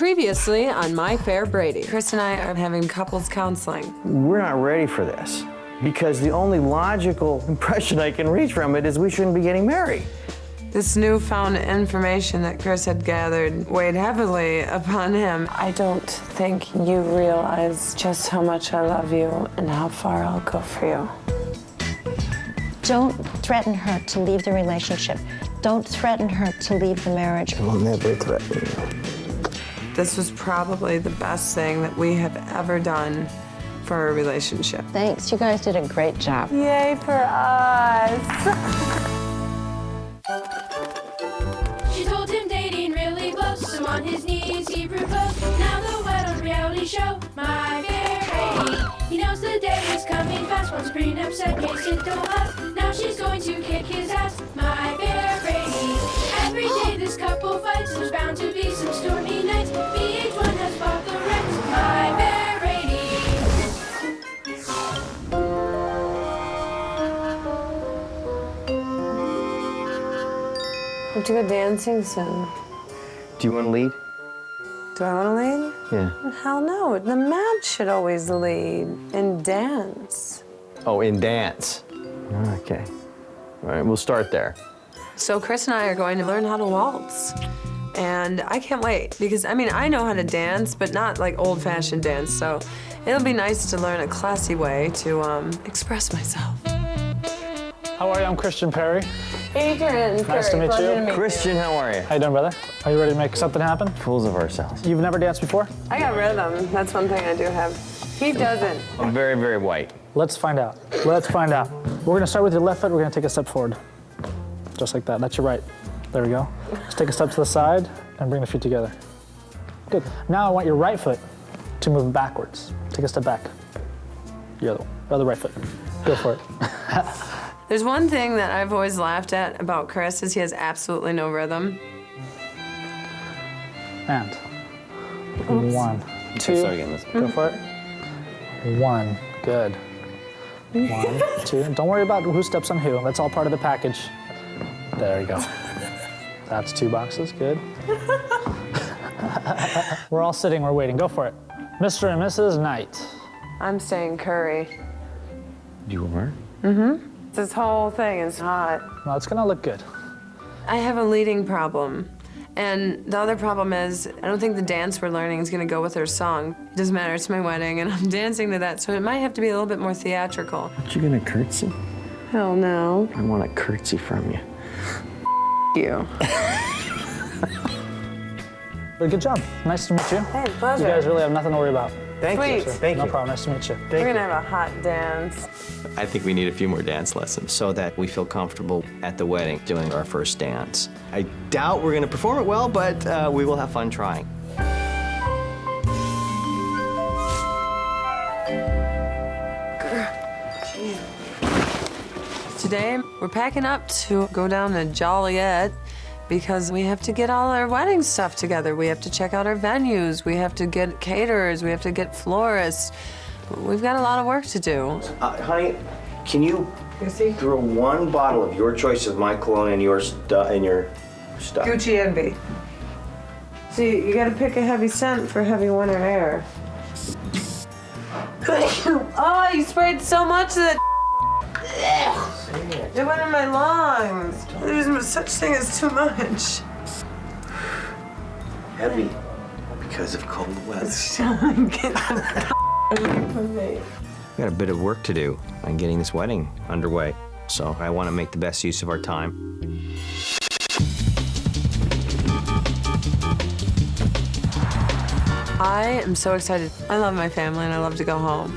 Previously on My Fair Brady. Cris and I are having couples counseling. We're not ready for this because the only logical impression I can reach from it is we shouldn't be getting married. This newfound information that Cris had gathered weighed heavily upon him. I don't think you realize just how much I love you and how far I'll go for you. Don't threaten her to leave the relationship. Don't threaten her to leave the marriage. I will never threaten you. This was probably the best thing that we have ever done for our relationship. Thanks, you guys did a great job. Yay for us! She told him dating really blows, so on his knees he proposed. Now the wed on reality show, My Fair Brady. He knows the day is coming fast, once prenup said case it don't last. Now she's going to kick his ass, My Fair Brady. Every day this couple fights, there's bound to be some stormy nights. VH1 has bought the rights, My Fair Brady. We're to go dancing soon. Do you want to lead? Do I want to lead? Yeah. Hell no. The man should always lead and dance. Oh, in dance. Okay. All right, we'll start there. So Cris and I are going to learn how to waltz. And I can't wait because, I mean, I know how to dance, but not like old-fashioned dance. So it'll be nice to learn a classy way to express myself. How are you? I'm Christian Perry. Adrian, Nice to meet you. Christian, how are you? How you doing, brother? Are you ready to make something happen? Fools of ourselves. You've never danced before? I got rhythm. That's one thing I do have. He doesn't. I'm very, very white. Let's find out. Let's find out. We're gonna start with your left foot. We're gonna take a step forward. Just like that. That's your right. There we go. Just take a step to the side and bring the feet together. Good. Now I want your right foot to move backwards. Take a step back. Your other right foot. Go for it. There's one thing that I've always laughed at about Cris is he has absolutely no rhythm. And 1, 2. Start again, let's Go for it. 1. Good. 1, 2. Don't worry about who steps on who. That's all part of the package. There you go. That's 2 boxes. Good. We're all sitting. We're waiting. Go for it. Mr. and Mrs. Knight. I'm saying curry. You are? This whole thing is hot. Well, it's gonna look good. I have a leading problem. And the other problem is, I don't think the dance we're learning is gonna go with our song. It doesn't matter, it's my wedding and I'm dancing to that, so it might have to be a little bit more theatrical. Aren't you gonna curtsy? Hell no. I want a curtsy from you. You. But good job. Nice to meet you. Hey, You pleasure. guys really have nothing to worry about. Thank you. Sweet. Thank No you. problem. Nice to meet you. We're gonna have a hot dance. I think we need a few more dance lessons so that we feel comfortable at the wedding doing our first dance. I doubt we're gonna perform it well, but we will have fun trying. Today, we're packing up to go down to Joliet because we have to get all our wedding stuff together. We have to check out our venues. We have to get caterers. We have to get florists. We've got a lot of work to do. Honey, can you throw one bottle of your choice of my cologne in your stuff? Gucci Envy. See, you gotta pick a heavy scent for heavy winter air. Oh, you sprayed so much of that. It went in my lungs. There's no such thing as too much. Heavy because of cold weather. Get the away from me. We got a bit of work to do on getting this wedding underway, so I want to make the best use of our time. I am so excited. I love my family and I love to go home.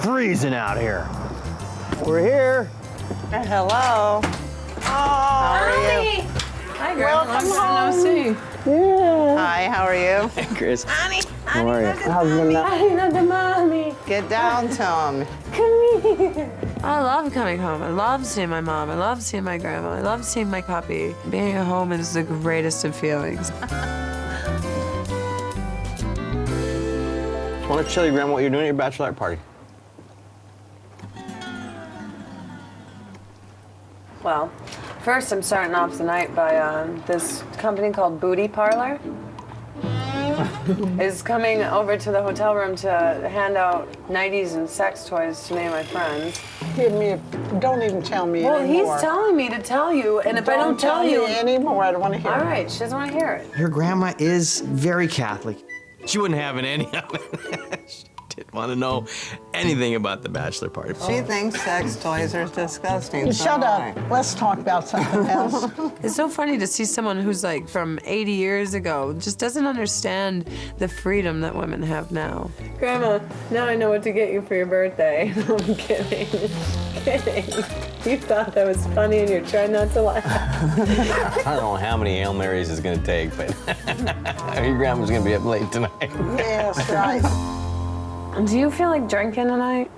Freezing out here. We're here. Hello. How are you? Hi, girl. Welcome home. See. Hi, how are you? Chris, Honey, how are you? Mommy. get down to him. I love coming home. I love seeing my mom. I love seeing my grandma. I love seeing my puppy. Being at home is the greatest of feelings. Want to tell your grandma what you're doing at your bachelorette party? Well, first I'm starting off the night by this company called Booty Parlor. Is coming over to the hotel room to hand out nighties and sex toys to me and my friends. Don't even tell me Well, anymore. he's telling me to tell you, and if I don't tell you anymore, I don't want to hear all it. right, she doesn't want to hear it. Her grandma is very Catholic. She wouldn't have any of it. She didn't want to know anything about the bachelor party. She thinks sex toys are disgusting. so Shut do up. I. Let's talk about something else. It's so funny to see someone who's like from 80 years ago just doesn't understand the freedom that women have now. Grandma, now I know what to get you for your birthday. I'm kidding. Kidding. You thought that was funny and you're trying not to laugh. I don't know how many Hail Marys it's gonna take, but your grandma's gonna be up late tonight. Yes, right. Do you feel like drinking tonight?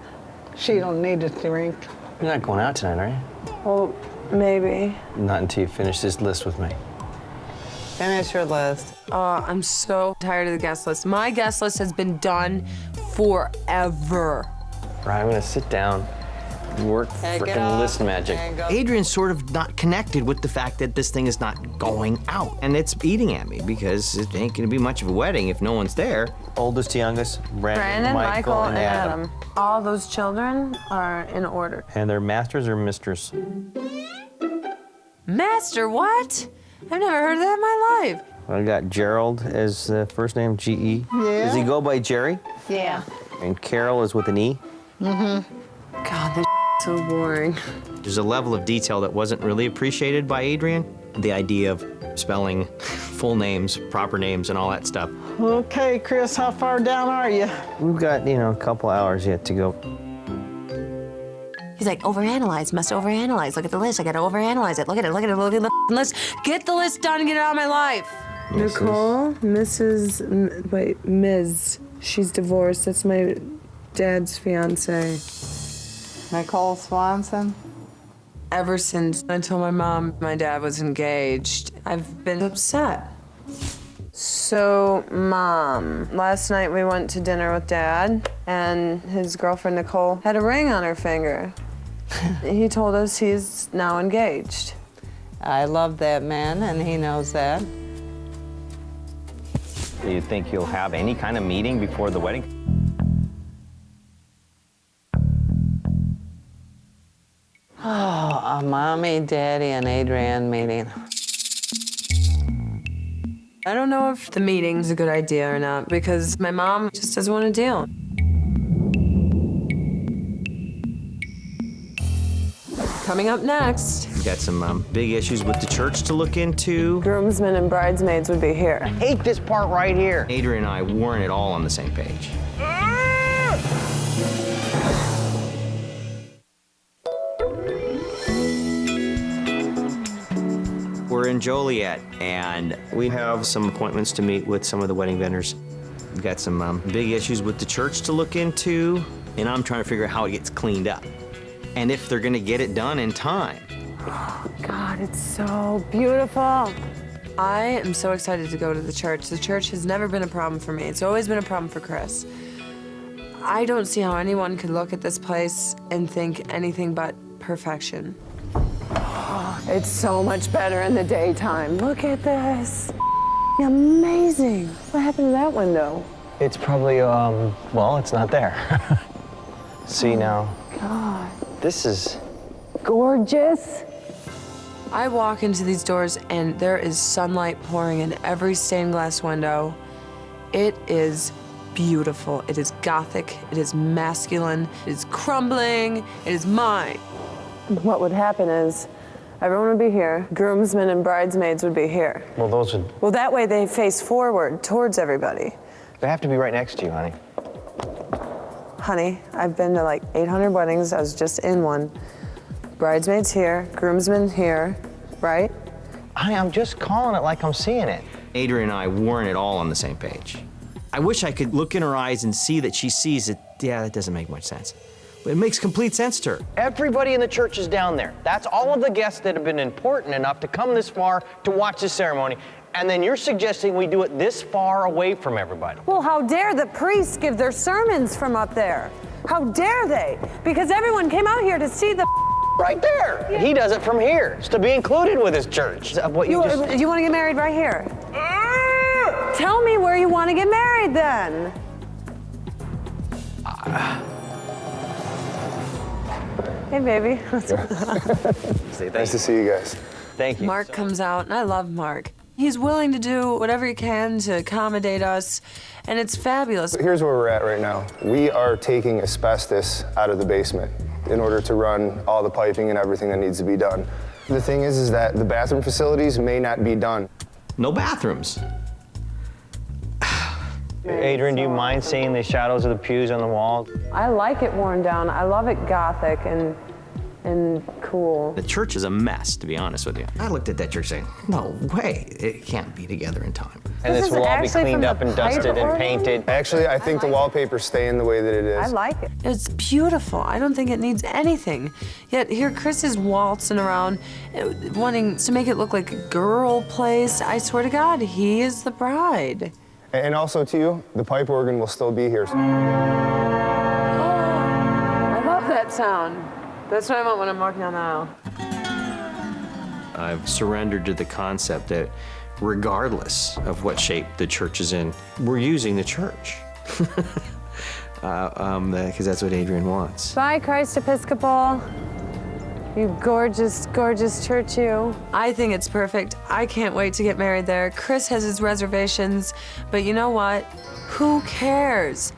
She don't need to drink. You're not going out tonight, are you? Well, maybe. Not until you finish this list with me. Finish your list. I'm so tired of the guest list. My guest list has been done forever. Right, I'm gonna sit down and work Take it frickin' off list magic. and go. Adrian's sort of not connected with the fact that this thing is not going out. And it's eating at me because it ain't gonna be much of a wedding if no one's there. Oldest to youngest, Brandon, Michael, and Adam. All those children are in order. And they're masters or misters? Master, what? I've never heard of that in my life. I got Gerald as the first name, G-E. Yeah. Does he go by Jerry? Yeah. And Carol is with an E? God, this so boring. There's a level of detail that wasn't really appreciated by Adrian. The idea of spelling full names, proper names, and all that stuff. Okay, Chris, how far down are you? We've got, a couple hours yet to go. He's like, overanalyze, must overanalyze. Look at the list, I gotta overanalyze it. Look at it, look at the list. Get the list done and get it out of my life. Nicole, Ms. She's divorced. That's my dad's fiance. Nicole Swanson. Ever since I told my mom my dad was engaged, I've been upset. So, Mom, last night we went to dinner with Dad, and his girlfriend Nicole had a ring on her finger. He told us he's now engaged. I love that man, and he knows that. Do you think you'll have any kind of meeting before the wedding? Oh, a mommy, daddy, and Adrian meeting. I don't know if the meeting's a good idea or not, because my mom just doesn't want to deal. Coming up next, We've got some big issues with the church to look into. groomsmen and bridesmaids would be here. Hate this part right here. Adrian and I weren't at all on the same page. We're in Joliet, and we have some appointments to meet with some of the wedding vendors. We've got some big issues with the church to look into, and I'm trying to figure out how it gets cleaned up, and if they're gonna get it done in time. God, it's so beautiful. I am so excited to go to the church. The church has never been a problem for me. It's always been a problem for Cris. I don't see how anyone could look at this place and think anything but perfection. It's so much better in the daytime. Look at this. Amazing. What happened to that window? It's probably, well, it's not there. See now. God. This is Gorgeous. I walk into these doors and there is sunlight pouring in every stained glass window. It is beautiful. It is gothic. It is masculine. It is crumbling. It is mine. What would happen is everyone would be here. Groomsmen and bridesmaids would be here. well, those would. Well, that way they face forward towards everybody. They have to be right next to you, honey. Honey, I've been to like 800 weddings. I was just in one. Bridesmaids here, groomsmen here, right? Honey, I'm just calling it like I'm seeing it. Adrian and I weren't at all on the same page. I wish I could look in her eyes and see that she sees it. Yeah, that doesn't make much sense. But it makes complete sense to her. Everybody in the church is down there. That's all of the guests that have been important enough to come this far to watch the ceremony. And then you're suggesting we do it this far away from everybody. Well, how dare the priests give their sermons from up there? How dare they? Because everyone came out here to see the right there. He does it from here. It's to be included with his church. What You want to get married right here? Tell me where you want to get married then. Hey, baby. Nice to see you guys. Thank you. Mark comes out, and I love Mark. He's willing to do whatever he can to accommodate us, and it's fabulous. Here's where we're at right now. We are taking asbestos out of the basement in order to run all the piping and everything that needs to be done. The thing is that the bathroom facilities may not be done. No bathrooms. Adrian, do you mind seeing the shadows of the pews on the wall? I like it worn down. I love it gothic and cool. The church is a mess, to be honest with you. I looked at that church saying, no way, it can't be together in time. And this will all be cleaned up and dusted and painted. Actually, I think the wallpaper's staying the way that it is. I like it. It's beautiful. I don't think it needs anything. Yet here Cris is waltzing around, wanting to make it look like a girl place. I swear to God, he is the bride. And also, too, the pipe organ will still be here. I love that sound. That's what I want when I'm walking down the aisle. I've surrendered to the concept that regardless of what shape the church is in, we're using the church. Because that's what Adrian wants. Bye, Christ Episcopal. You gorgeous, gorgeous church, you. I think it's perfect. I can't wait to get married there. Cris has his reservations, but you know what? Who cares?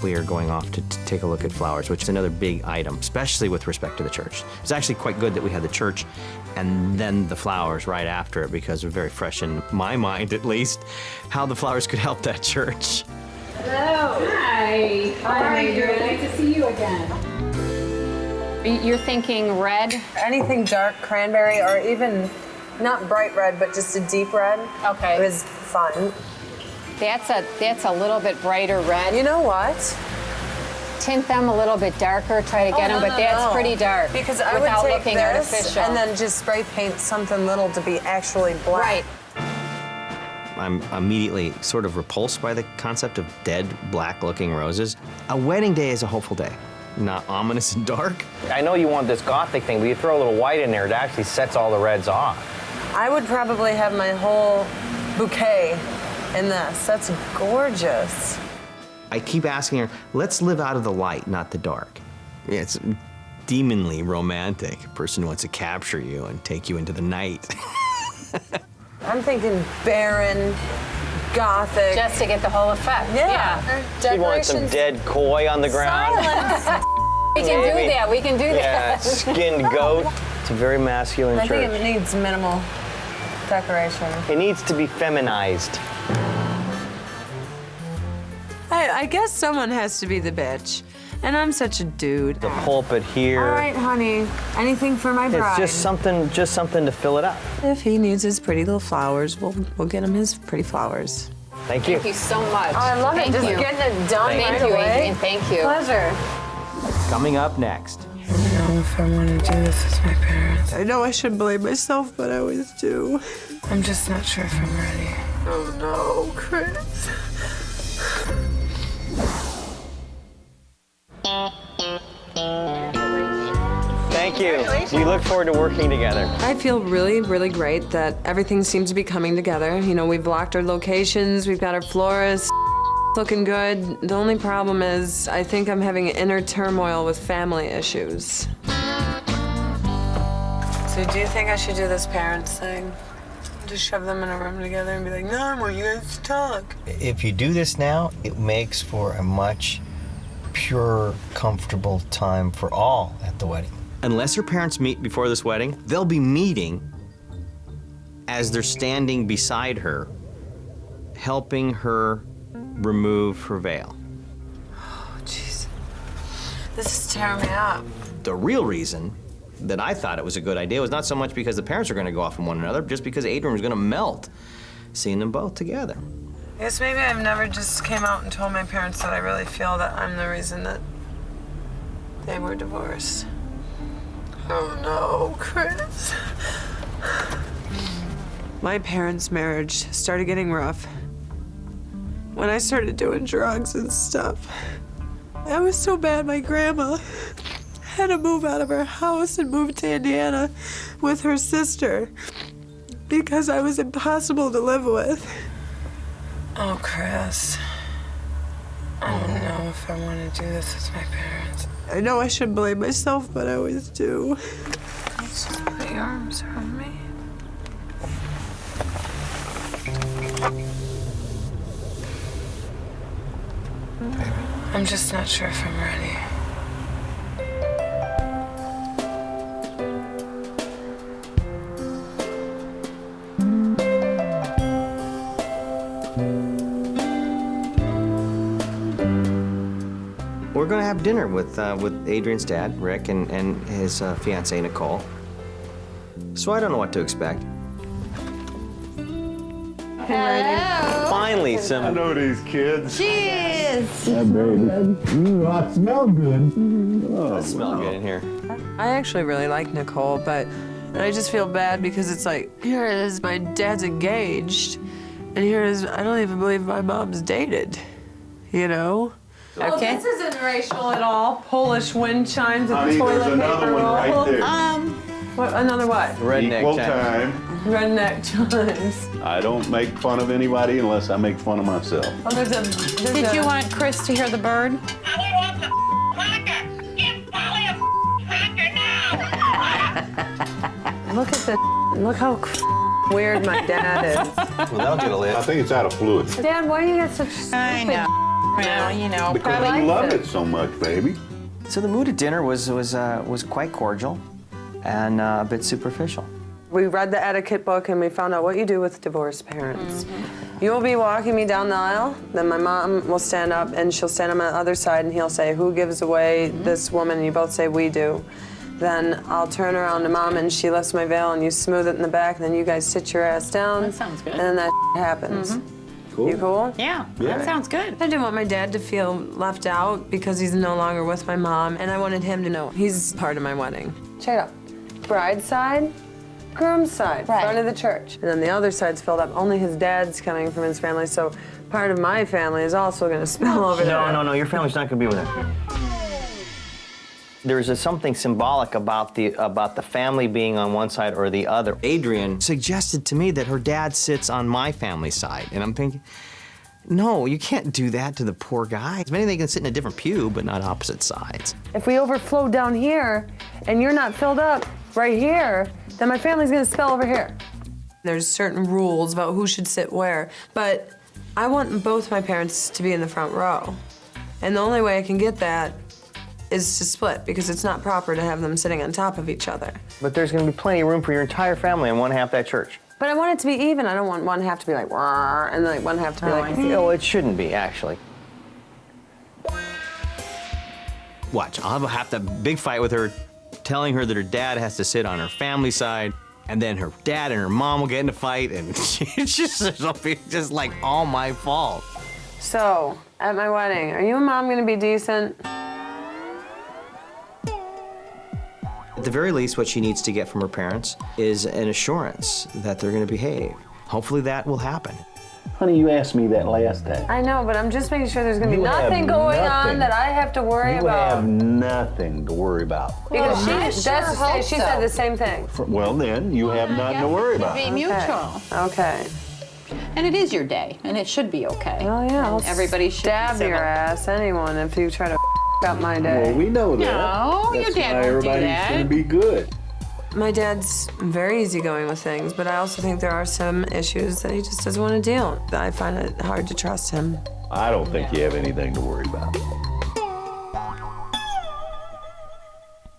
We are going off to take a look at flowers, which is another big item, especially with respect to the church. It's actually quite good that we had the church and then the flowers right after it, because they're very fresh in my mind, at least, how the flowers could help that church. Hello. Hi. How are you? Nice to see you again. You're thinking red? Anything dark, cranberry, or even not bright red, but just a deep red. Okay. It was fun. That's a little bit brighter red. You know what? Tint them a little bit darker, try to get them, but that's pretty dark. Because I without would take looking this artificial. and then just spray paint something little to be actually black. Right. I'm immediately sort of repulsed by the concept of dead, black-looking roses. A wedding day is a hopeful day, not ominous and dark. I know you want this gothic thing, but you throw a little white in there, it actually sets all the reds off. I would probably have my whole bouquet in this. That's gorgeous. I keep asking her, let's live out of the light, not the dark. It's demonly romantic. A person who wants to capture you and take you into the night. I'm thinking barren, gothic. Just to get the whole effect. Yeah. She wants some dead koi on the ground. Silence. We can do that. We can do Yeah, that. skinned goat. It's a very masculine I church. think it needs minimal decoration. It needs to be feminized. I guess someone has to be the bitch. And I'm such a dude. The pulpit here. All right, honey. Anything for my bride. It's just something to fill it up. If he needs his pretty little flowers, we'll get him his pretty flowers. Thank you. Thank you so much. Oh, I love it. Just getting it done Thank right you, away. Adrian. Thank you. Pleasure. Coming up next. I don't know if I want to do this with my parents. I know I should blame myself, but I always do. I'm just not sure if I'm ready. Oh no, Cris. Thank you. We look forward to working together. I feel really, really great that everything seems to be coming together. You know, we've locked our locations, we've got our florist looking good. The only problem is I think I'm having inner turmoil with family issues. So do you think I should do this parents thing? Just shove them in a room together and be like, no, I want you guys to talk. If you do this now, it makes for a much pure, comfortable time for all at the wedding. Unless her parents meet before this wedding, they'll be meeting as they're standing beside her, helping her remove her veil. Oh, jeez. This is tearing me up. The real reason that I thought it was a good idea was not so much because the parents are going to go off on one another, just because Adrian was going to melt seeing them both together. I guess maybe I've never just came out and told my parents that I really feel that I'm the reason that they were divorced. Oh no, Cris. My parents' marriage started getting rough when I started doing drugs and stuff. I was so bad my grandma had to move out of her house and move to Indiana with her sister because I was impossible to live with. Oh, Cris. I don't know if I want to do this with my parents. I know I shouldn't blame myself, but I always do. Just put your arms around me. I'm just not sure if I'm ready. We're gonna have dinner with Adrian's dad, Rick, and his fiancée, Nicole. So I don't know what to expect. Hello. Finally, some. I know these kids. Cheers. Yeah, baby. Ooh, I smell good. Oh, It smells good in here. I actually really like Nicole, but I just feel bad because it's like, here it is, my dad's engaged, and here it is, I don't even believe my mom's dated, you know? Oh, this isn't racial at all. Polish wind chimes and Honey, toilet there's another paper one roll. right there. What, another what? Redneck Equal time. Redneck chimes. I don't make fun of anybody unless I make fun of myself. Oh, Did you want Cris to hear the bird? Look at this. Look how weird my dad is. Well, that'll get a lift. I think it's out of fluid. Dad, why do you get such stupid? I know. Well, you know, Because probably. you love it so much, baby. So the mood at dinner was quite cordial and a bit superficial. We read the etiquette book and we found out what you do with divorced parents. You'll be walking me down the aisle, then my mom will stand up and she'll stand on the other side and he'll say, who gives away this woman? And you both say, we do. Then I'll turn around to mom and she lifts my veil and you smooth it in the back and then you guys sit your ass down. That sounds good. And then that happens. Cool. You cool? Yeah, Yeah. that sounds good. I didn't want my dad to feel left out because he's no longer with my mom, and I wanted him to know he's part of my wedding. Check it out. Bride's side, groom's side, Right. front of the church. And then the other side's filled up. Only his dad's coming from his family, so part of my family is also going to spill over there. No, your family's not gonna be with her. There's something symbolic about the family being on one side or the other. Adrian suggested to me that her dad sits on my family side, and I'm thinking, no, you can't do that to the poor guy. Maybe they can sit in a different pew, but not opposite sides. If we overflow down here and you're not filled up right here, then my family's going to spill over here. There's certain rules about who should sit where, but I want both my parents to be in the front row. And the only way I can get that is to split, because it's not proper to have them sitting on top of each other. But there's gonna be plenty of room for your entire family in one half that church. But I want it to be even. I don't want one half to be like, "Wah," and like one half to be like, Oh, it shouldn't be, actually. Watch, I'll have the big fight with her, telling her that her dad has to sit on her family side, and then her dad and her mom will get in a fight, and it's it'll be just like all my fault. So, at my wedding, are you and mom gonna be decent? At the very least, what she needs to get from her parents is an assurance that they're gonna behave. Hopefully that will happen. Honey, you asked me that last time. I know, but I'm just making sure there's gonna be You have nothing going on nothing. that I have to worry You about. have nothing to worry about. Because Well, I she sure hope she so. said the same thing. Well, then, you have nothing to worry about. Be mutual. Okay. And it is your day, and it should be okay. Oh yeah, I'll And everybody should stab be your civil. ass, anyone, if you try to up my day. Well, we know that. No, your That's dad why won't do everybody's that. gonna be good. My dad's very easygoing with things, but I also think there are some issues that he just doesn't want to deal with. I find it hard to trust him. I don't think you have anything to worry about.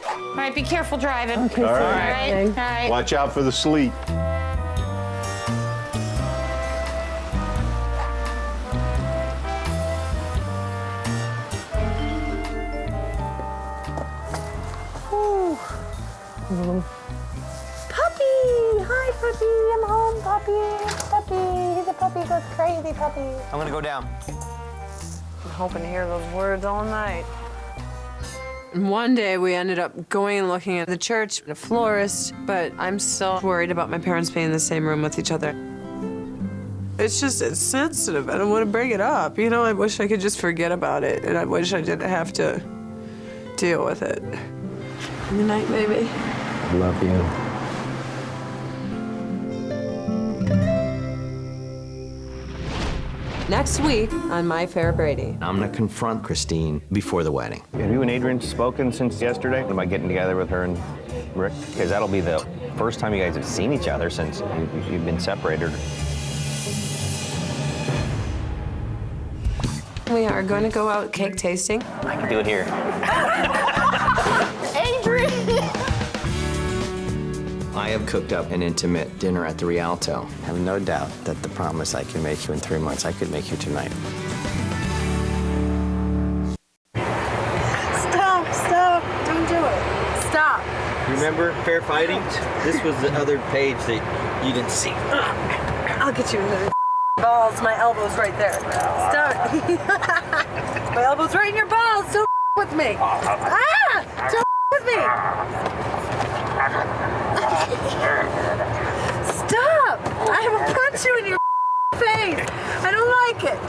All right, be careful driving. All right. All right. Watch out for the sleet. Puppy! Hi, puppy. I'm home, puppy. Puppy. He's a puppy. Goes crazy, puppy. I'm gonna go down. I'm hoping to hear those words all night. One day we ended up going and looking at the church, a florist, but I'm still worried about my parents being in the same room with each other. It's just, it's sensitive. I don't want to bring it up. You know, I wish I could just forget about it, and I wish I didn't have to deal with it. Good night, baby. Love you. Next week on My Fair Brady. I'm gonna confront Christine before the wedding. Have you and Adrian spoken since yesterday about getting together with her and Rick? Because that'll be the first time you guys have seen each other since you've been separated. We are going to go out cake tasting. I can do it here. Adrian! I have cooked up an intimate dinner at the Rialto. I have no doubt that the promise I can make you in 3 months, I could make you tonight. Stop, don't do it. Stop. Remember fair fighting? This was the other page that you didn't see. I'll get you in the balls. My elbow's right there. Stop. My elbow's right in your balls. Don't with me. Don't with me. Stop! I will punch you in your face. I don't like it.